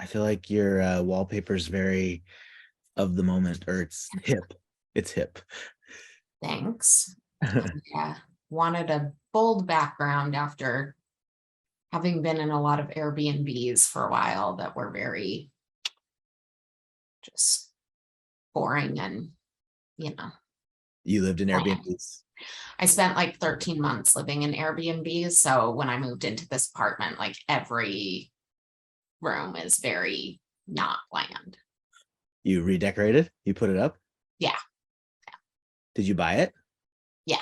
I feel like your wallpaper is very of the moment, or it's hip. It's hip. Thanks. Yeah, wanted a bold background after having been in a lot of Airbnbs for a while that were very just boring and, you know, You lived in bland. Airbnbs. I spent like 13 months living in Airbnbs. So when I moved into this apartment, like every room is very not bland. You redecorated? You put it up? Yeah, Did you buy it? yeah.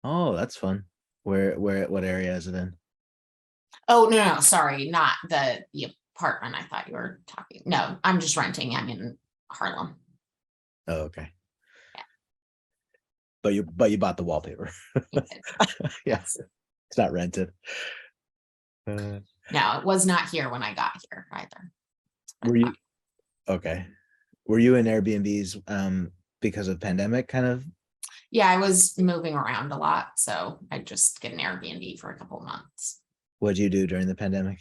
Oh, that's fun. What area is it in? Oh, no, no, sorry, not the apartment. I thought you were talking. No, I'm just renting. I'm in Harlem. Oh, okay. Yeah, But you bought the wallpaper. you did. Yes, Yes. it's not rented. Uh, No, it was not here when I got here either. were you okay? Were you in Airbnbs because of pandemic kind of? Yeah, I was moving around a lot, so I just get an Airbnb for a couple of months. What'd you do during the pandemic?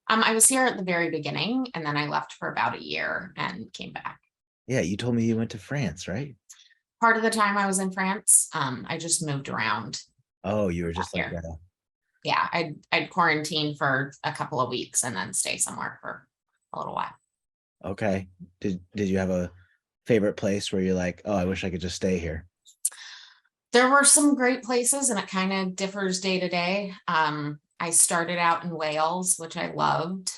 I was here at the very beginning, and then I left for about a year and came back. Yeah, you told me you went to France, right? Part of the time I was in France, I just moved around Oh, you were just like here. Yeah, I'd quarantine for a couple of weeks and then stay somewhere for a little while. okay. Did you have a favorite place where you're like, oh, I wish I could just stay here? There were some great places, and it kind of differs day to day. I started out in Wales, which I loved.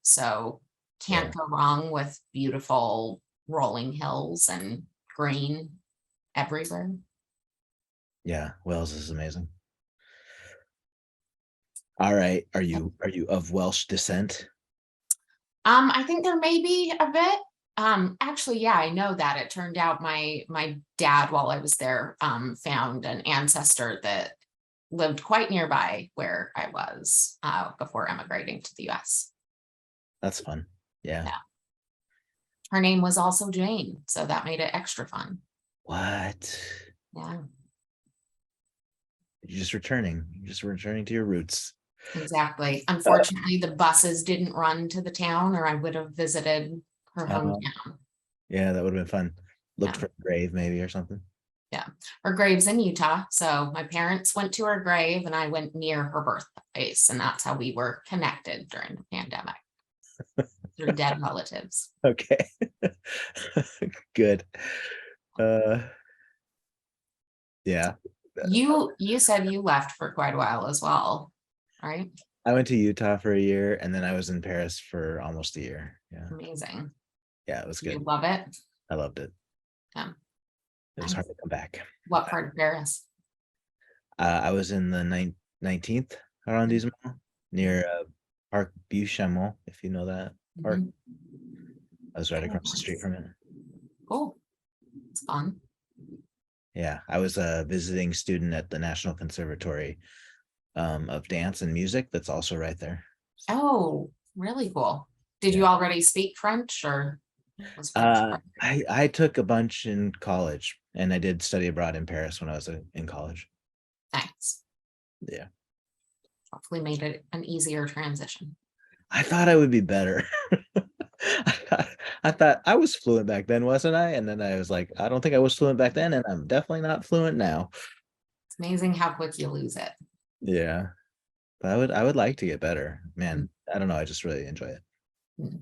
So Yeah, can't go wrong with beautiful rolling hills and green everywhere. yeah. Wales is amazing. All right. Are you of Welsh descent? I think there may be a bit. Actually, yeah, I know that. It turned out my dad, while I was there, found an ancestor that lived quite nearby where I was before emigrating to the US. That's fun. Yeah. Yeah. Her name was also Jane, so that made it extra fun. What? Yeah, You're just returning to your roots. exactly. Unfortunately, the buses didn't run to the town, or I would have visited her Uh, hometown. yeah, that would have been fun. Looked Yeah, for a grave maybe or something. yeah. Her grave's in Utah, so my parents went to her grave, and I went near her birthplace, and that's how we were connected during the pandemic through dead relatives. Okay. Good. Uh yeah. You said you left for quite a while as well, right? I went to Utah for a year and then I was in Paris for almost a year. Yeah. Amazing. Yeah, it was You good. love it. I loved it. Yeah. It was hard Nice. to come back. What part of Paris? I was in the 19th arrondissement near Parc Buchamont, if you know that park. Mhm. I was right Oh, across the street nice. from it. Cool. It's fun. Yeah, I was a visiting student at the National Conservatory of Dance and Music. That's also right there. Oh, really cool. Did Yeah. you already speak French or was French? I took a bunch in college, and I did study abroad in Paris when I was in college. Nice. Yeah, Hopefully made it an easier transition. I thought I would be better. I thought I was fluent back then, wasn't I? And then I was like, I don't think I was fluent back then, and I'm definitely not fluent now. It's amazing how quick you lose it. Yeah, but I would like to get better. Man, I don't know. I just really enjoy it. Mm.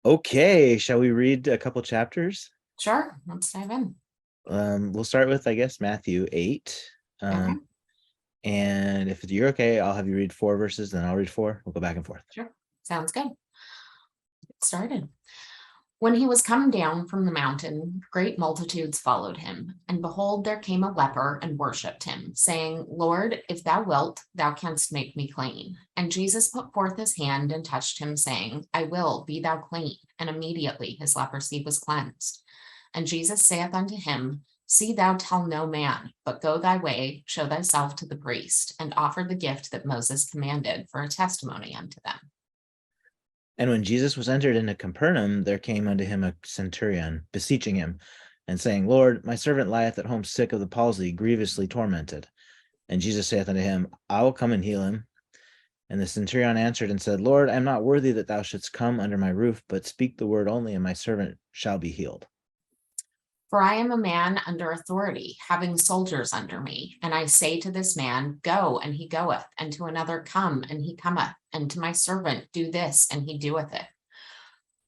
Okay, shall we read a couple chapters? Sure, let's dive in. We'll start with, I guess, Matthew 8. Okay, And if you're okay, I'll have you read 4 verses, then I'll read 4. We'll go back and forth. sure. Sounds good. Get started. When he was come down from the mountain, great multitudes followed him. And behold, there came a leper and worshipped him, saying, Lord, if thou wilt, thou canst make me clean. And Jesus put forth his hand and touched him, saying, I will, be thou clean. And immediately his leprosy was cleansed. And Jesus saith unto him, See thou tell no man, but go thy way, show thyself to the priest, and offer the gift that Moses commanded for a testimony unto them. And when Jesus was entered into Capernaum, there came unto him a centurion, beseeching him, and saying, Lord, my servant lieth at home sick of the palsy, grievously tormented. And Jesus saith unto him, I will come and heal him. And the centurion answered and said, Lord, I am not worthy that thou shouldst come under my roof, but speak the word only, and my servant shall be healed. For I am a man under authority, having soldiers under me. And I say to this man, go, and he goeth, and to another, come, and he cometh, and to my servant, do this, and he doeth it.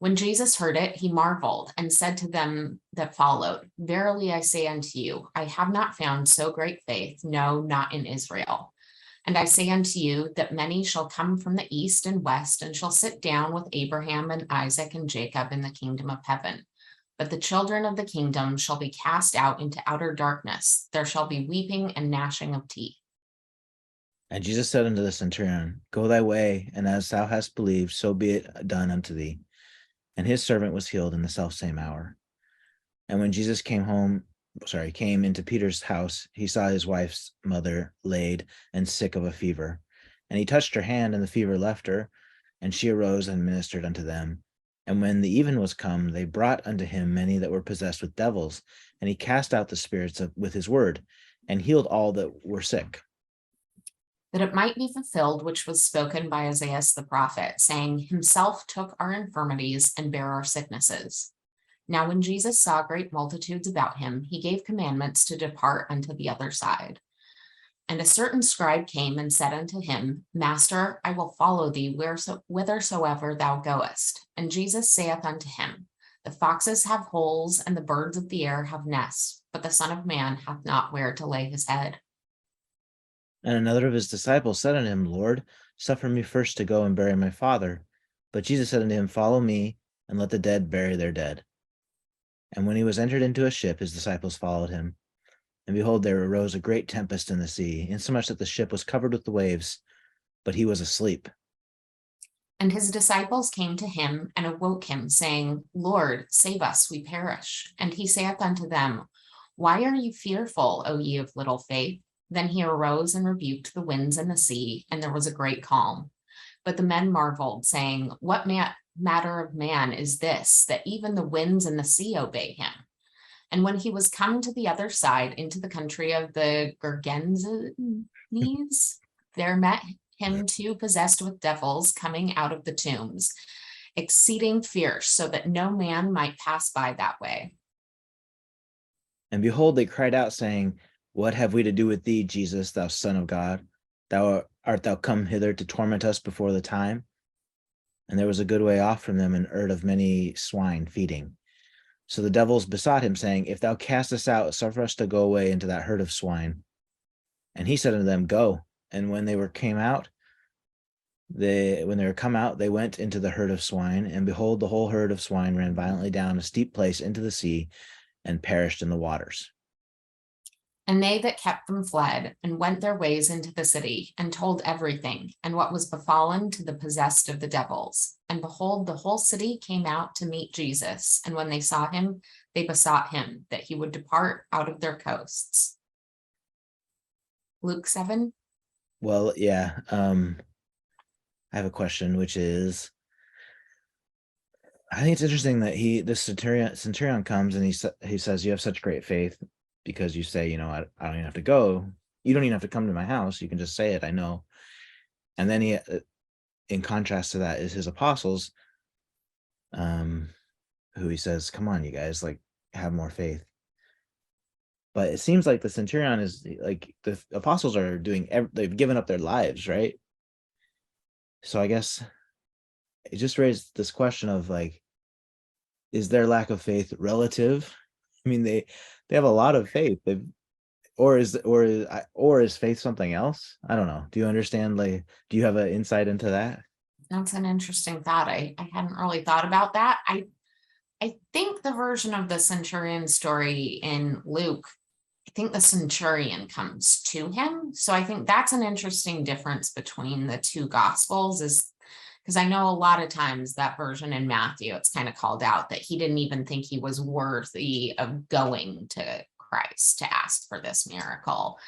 When Jesus heard it, he marveled and said to them that followed, verily I say unto you, I have not found so great faith, no, not in Israel. And I say unto you that many shall come from the east and west, and shall sit down with Abraham and Isaac and Jacob in the kingdom of heaven. But the children of the kingdom shall be cast out into outer darkness. There shall be weeping and gnashing of teeth. And Jesus said unto the centurion, Go thy way, and as thou hast believed, so be it done unto thee. And his servant was healed in the selfsame hour. And when Jesus came into Peter's house, he saw his wife's mother laid and sick of a fever. And he touched her hand, and the fever left her, and she arose and ministered unto them. And when the even was come, they brought unto him many that were possessed with devils, and he cast out the spirits with his word, and healed all that were sick. That it might be fulfilled which was spoken by Isaiah the prophet, saying, himself took our infirmities and bare our sicknesses. Now when Jesus saw great multitudes about him, he gave commandments to depart unto the other side. And a certain scribe came and said unto him, Master, I will follow thee whithersoever thou goest. And Jesus saith unto him, the foxes have holes, and the birds of the air have nests, but the Son of Man hath not where to lay his head. And another of his disciples said unto him, Lord, suffer me first to go and bury my father. But Jesus said unto him, Follow me, and let the dead bury their dead. And when he was entered into a ship, his disciples followed him. And behold, there arose a great tempest in the sea, insomuch that the ship was covered with the waves, but he was asleep. And his disciples came to him and awoke him, saying, Lord, save us, we perish. And he saith unto them, Why are you fearful, O ye of little faith? Then he arose and rebuked the winds and the sea, and there was a great calm. But the men marveled, saying, What matter of man is this, that even the winds and the sea obey him? And when he was come to the other side, into the country of the Gergesenes, there met him two possessed with devils coming out of the tombs, exceeding fierce, so that no man might pass by that way. And behold, they cried out, saying, What have we to do with thee, Jesus, thou Son of God? Art thou come hither to torment us before the time? And there was a good way off from them an herd of many swine feeding. So the devils besought him, saying, If thou cast us out, suffer us to go away into that herd of swine. And he said unto them, Go. And when they were come out, they went into the herd of swine, and behold, the whole herd of swine ran violently down a steep place into the sea, and perished in the waters. And they that kept them fled, and went their ways into the city, and told everything, and what was befallen to the possessed of the devils. And behold, the whole city came out to meet Jesus. And when they saw him, they besought him that he would depart out of their coasts. Luke 7. Well, yeah. I have a question, which is, I think it's interesting that this centurion comes and he says, you have such great faith because you say, I don't even have to go. You don't even have to come to my house. You can just say it. I know. And then he, in contrast to that, is his apostles, who he says, come on, you guys, like, have more faith. But it seems like the centurion is like, the apostles are they've given up their lives, right? So I guess it just raised this question of like, is their lack of faith relative? I mean, they have a lot of faith. Or is faith something else? I don't know. Do you understand? Like, do you have an insight into that? That's an interesting thought. I hadn't really thought about that. I think the version of the centurion story in Luke, I think the centurion comes to him. So I think that's an interesting difference between the two gospels, is because I know a lot of times that version in Matthew, it's kind of called out that he didn't even think he was worthy of going to Christ to ask for this miracle.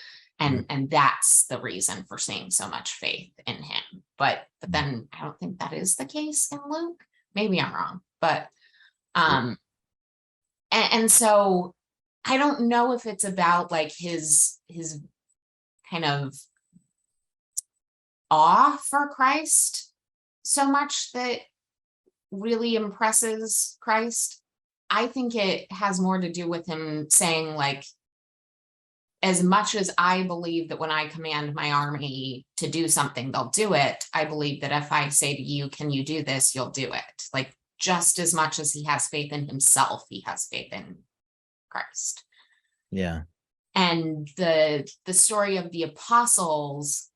And that's the reason for seeing so much faith in him. But then I don't think that is the case in Luke. Maybe I'm wrong, but and so I don't know if it's about like his kind of awe for Christ so much that really impresses Christ. I think it has more to do with him saying, like, as much as I believe that when I command my army to do something, they'll do it, I believe that if I say to you, can you do this, you'll do it. Like, just as much as he has faith in himself, he has faith in Christ. Yeah. And the story of the apostles,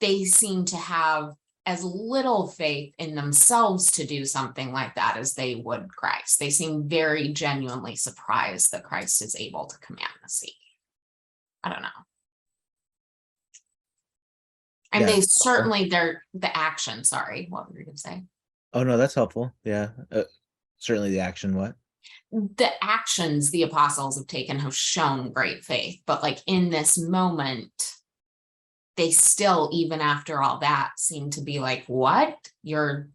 they seem to have as little faith in themselves to do something like that as they would Christ. They seem very genuinely surprised that Christ is able to command the sea. I don't know. And Yeah. they certainly, the action, sorry, what were you going to say? Oh, no, that's helpful. Yeah. Certainly the action, what? The actions the apostles have taken have shown great faith, but like in this moment, they still, even after all that, seem to be like, what? You're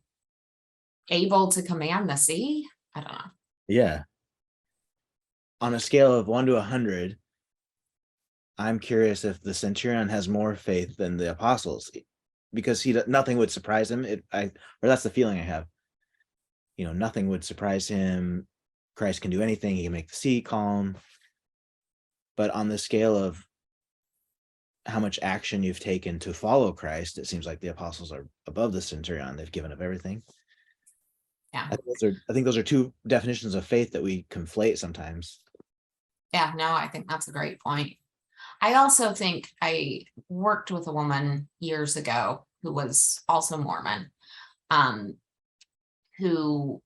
able to command the sea? I don't know. Yeah. On a scale of 1 to 100, I'm curious if the centurion has more faith than the apostles, because nothing would surprise him. Or that's the feeling I have. Nothing would surprise him. Christ can do anything. He can make the sea calm. But on the scale of how much action you've taken to follow Christ, it seems like the apostles are above the centurion. They've given up everything. Yeah. I think those are two definitions of faith that we conflate sometimes. Yeah, no, I think that's a great point. I also think I worked with a woman years ago who was also Mormon, who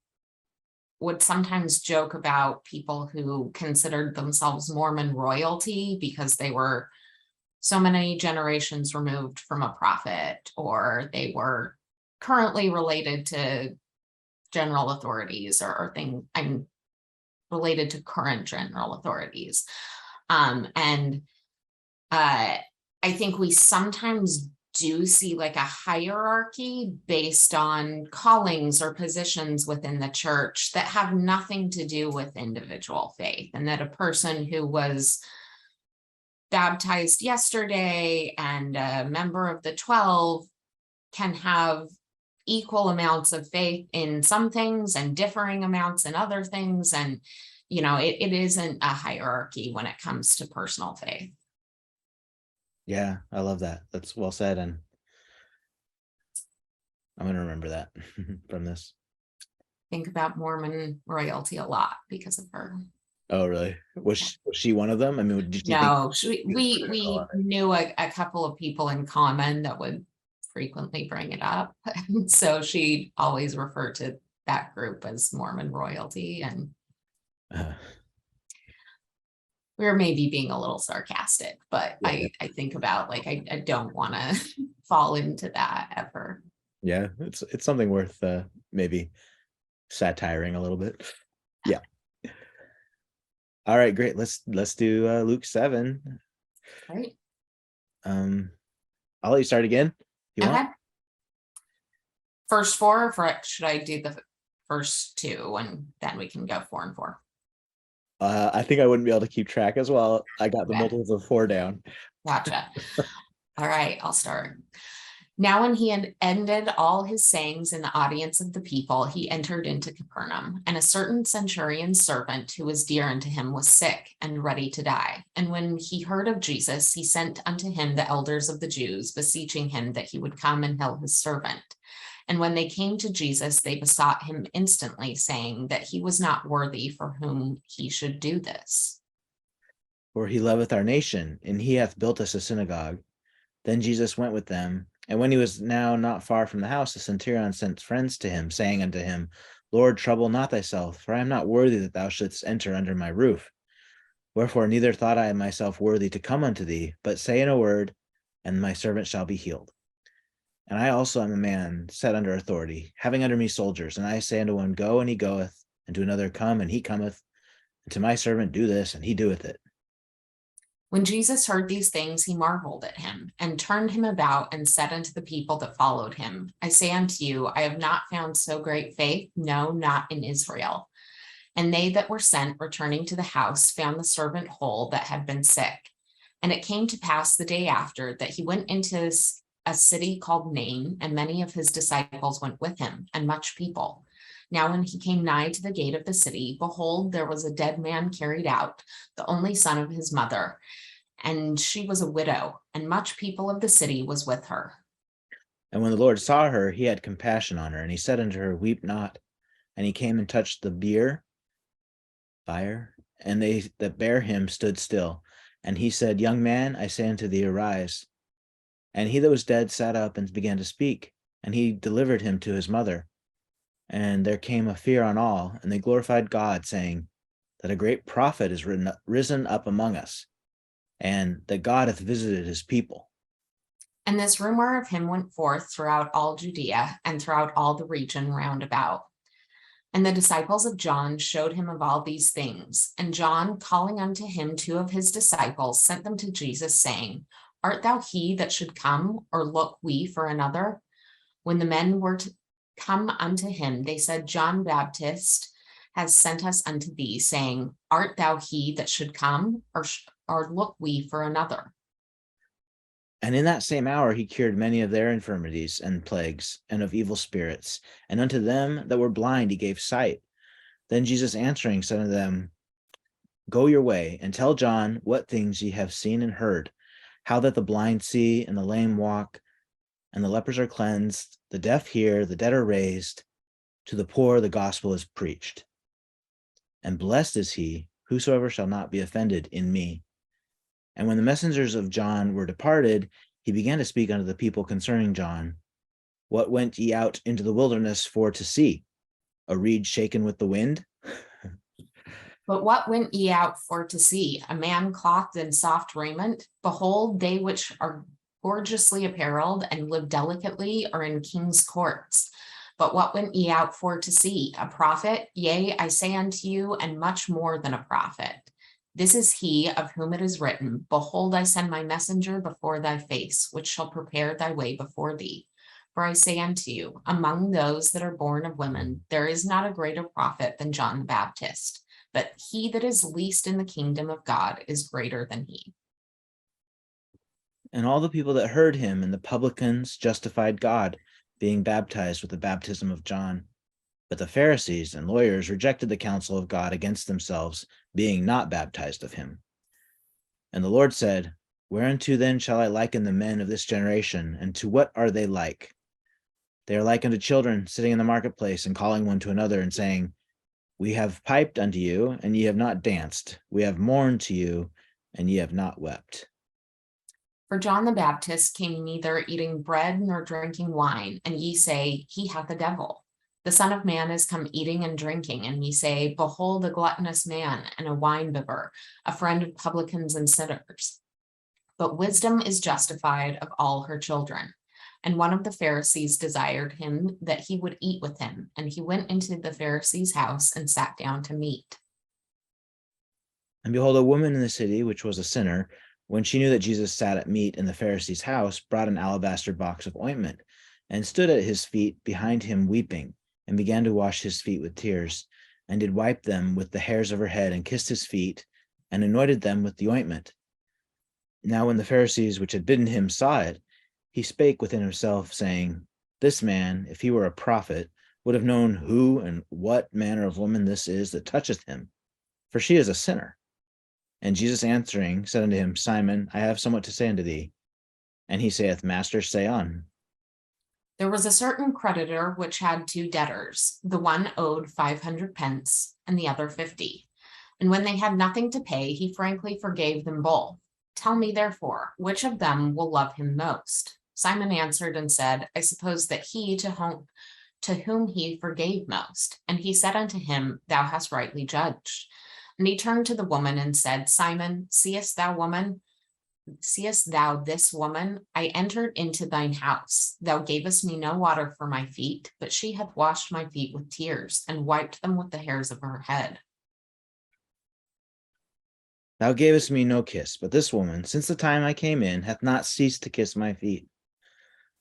would sometimes joke about people who considered themselves Mormon royalty because they were so many generations removed from a prophet, or they were currently related to general authorities, or I'm related to current general authorities. And I think we sometimes do see like a hierarchy based on callings or positions within the church that have nothing to do with individual faith, and that a person who was baptized yesterday and a member of the 12 can have equal amounts of faith in some things and differing amounts in other things. And, it isn't a hierarchy when it comes to personal faith. Yeah, I love that. That's well said. And I'm going to remember that from this. Think about Mormon royalty a lot because of her. Oh, really? Was she one of them? I mean, did you No, think we knew a couple of people in common that would frequently bring it up. So she always referred to that group as Mormon royalty. And we were maybe being a little sarcastic, but yeah. I think about, like, I don't want to fall into that ever. Yeah, it's something worth maybe satiring a little bit. Yeah. All right, great. Let's do Luke 7. Right. I'll let you start again. You Okay. want? First 4, or should I do the first 2 and then we can go 4 and 4? I think I wouldn't be able to keep track as well. I got the multiples of 4 down. Gotcha. All right, I'll start. Now, when he had ended all his sayings in the audience of the people, he entered into Capernaum, and a certain centurion's servant who was dear unto him was sick and ready to die. And when he heard of Jesus, he sent unto him the elders of the Jews, beseeching him that he would come and heal his servant. And when they came to Jesus, they besought him instantly, saying that he was not worthy for whom he should do this. For he loveth our nation, and he hath built us a synagogue. Then Jesus went with them. And when he was now not far from the house, the centurion sent friends to him, saying unto him, Lord, trouble not thyself, for I am not worthy that thou shouldst enter under my roof. Wherefore neither thought I myself worthy to come unto thee, but say in a word, and my servant shall be healed. And I also am a man set under authority, having under me soldiers. And I say unto one, Go, and he goeth, and to another, Come, and he cometh, and to my servant, Do this, and he doeth it. When Jesus heard these things, he marveled at him, and turned him about, and said unto the people that followed him, I say unto you, I have not found so great faith, no, not in Israel. And they that were sent, returning to the house, found the servant whole that had been sick. And it came to pass the day after that he went into a city called Nain, and many of his disciples went with him, and much people. Now when he came nigh to the gate of the city, behold, there was a dead man carried out, the only son of his mother, and she was a widow, and much people of the city was with her. And when the Lord saw her, he had compassion on her, and he said unto her, Weep not. And he came and touched the bier, and they that bare him stood still. And he said, Young man, I say unto thee, arise. And he that was dead sat up and began to speak, and he delivered him to his mother. And there came a fear on all, and they glorified God, saying that a great prophet is risen up among us, and that God hath visited his people. And this rumor of him went forth throughout all Judea and throughout all the region round about. And the disciples of John showed him of all these things. And John, calling unto him 2 of his disciples, sent them to Jesus, saying, Art thou he that should come, or look we for another? When the men were to come unto him, they said, John Baptist has sent us unto thee, saying, Art thou he that should come, or look we for another? And in that same hour he cured many of their infirmities and plagues, and of evil spirits. And unto them that were blind he gave sight. Then Jesus answering said unto them, Go your way, and tell John what things ye have seen and heard, how that the blind see, and the lame walk, and the lepers are cleansed, the deaf hear, the dead are raised, to the poor the gospel is preached. And blessed is he, whosoever shall not be offended in me. And when the messengers of John were departed, he began to speak unto the people concerning John. What went ye out into the wilderness for to see? A reed shaken with the wind? But what went ye out for to see? A man clothed in soft raiment? Behold, they which are gorgeously apparelled and live delicately are in king's courts. But what went ye out for to see? A prophet? Yea, I say unto you, and much more than a prophet. This is he of whom it is written, Behold, I send my messenger before thy face, which shall prepare thy way before thee. For I say unto you, among those that are born of women, there is not a greater prophet than John the Baptist, but he that is least in the kingdom of God is greater than he. And all the people that heard him and the publicans justified God, being baptized with the baptism of John. But the Pharisees and lawyers rejected the counsel of God against themselves, being not baptized of him. And the Lord said, Whereunto then shall I liken the men of this generation, and to what are they like? They are like unto children sitting in the marketplace, and calling one to another, and saying, We have piped unto you, and ye have not danced. We have mourned to you, and ye have not wept. For John the Baptist came neither eating bread nor drinking wine, and ye say, He hath a devil. The Son of Man is come eating and drinking, and ye say, Behold, a gluttonous man, and a winebibber, a friend of publicans and sinners. But wisdom is justified of all her children. And one of the Pharisees desired him that he would eat with him, and he went into the Pharisee's house and sat down to meat. And behold, a woman in the city, which was a sinner, when she knew that Jesus sat at meat in the Pharisee's house, brought an alabaster box of ointment, and stood at his feet behind him weeping, and began to wash his feet with tears, and did wipe them with the hairs of her head, and kissed his feet, and anointed them with the ointment. Now when the Pharisees which had bidden him saw it, he spake within himself, saying, This man, if he were a prophet, would have known who and what manner of woman this is that toucheth him, for she is a sinner. And Jesus answering said unto him, Simon, I have somewhat to say unto thee. And he saith, Master, say on. There was a certain creditor which had 2 debtors. The one owed 500 pence, and the other 50. And when they had nothing to pay, he frankly forgave them both. Tell me, therefore, which of them will love him most? Simon answered and said, I suppose that he to whom he forgave most. And he said unto him, Thou hast rightly judged. And he turned to the woman and said, Simon, seest thou this woman? I entered into thine house. Thou gavest me no water for my feet, but she hath washed my feet with tears, and wiped them with the hairs of her head. Thou gavest me no kiss, but this woman, since the time I came in, hath not ceased to kiss my feet.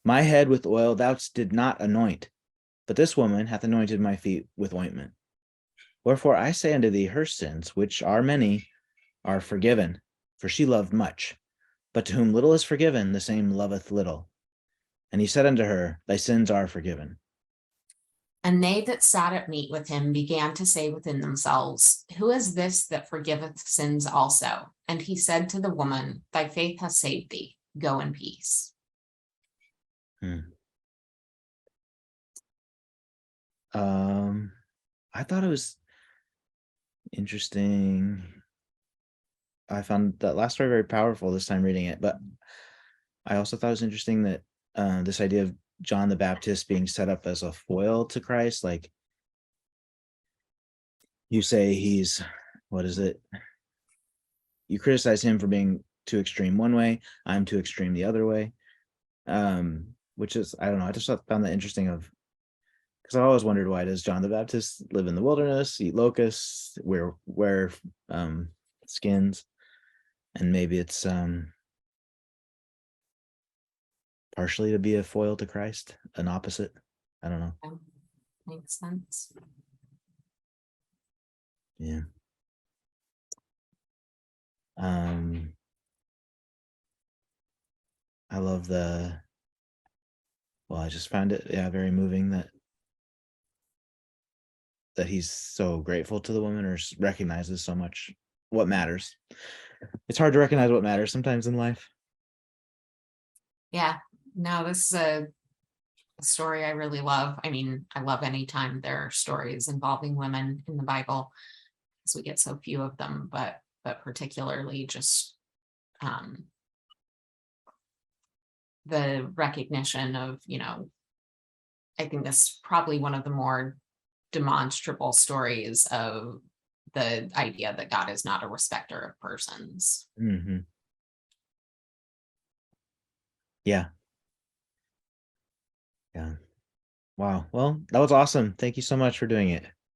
My head with oil thou didst not anoint, but this woman hath anointed my feet with ointment. Wherefore I say unto thee, her sins, which are many, are forgiven, for she loved much. But to whom little is forgiven, the same loveth little. And he said unto her, Thy sins are forgiven. And they that sat at meat with him began to say within themselves, Who is this that forgiveth sins also? And he said to the woman, Thy faith hath saved thee. Go in peace. I thought it was interesting. I found that last story very powerful this time reading it, but I also thought it was interesting that this idea of John the Baptist being set up as a foil to Christ, like you say he's, what is it? You criticize him for being too extreme one way, I'm too extreme the other way. Which is, I don't know, I just found that interesting of, because I always wondered, why does John the Baptist live in the wilderness, eat locusts, wear skins? And maybe it's partially to be a foil to Christ, an opposite. I don't know. Makes sense. Yeah. I love I just found it, very moving that he's so grateful to the woman, or recognizes so much what matters. It's hard to recognize what matters sometimes in life. Yeah, no, this is a story I really love. I mean, I love anytime there are stories involving women in the Bible, because we get so few of them, but particularly just the recognition of, I think this is probably one of the more demonstrable stories of the idea that God is not a respecter of persons. Mm-hmm. Yeah. Wow. Well, that was awesome. Thank you so much for doing it.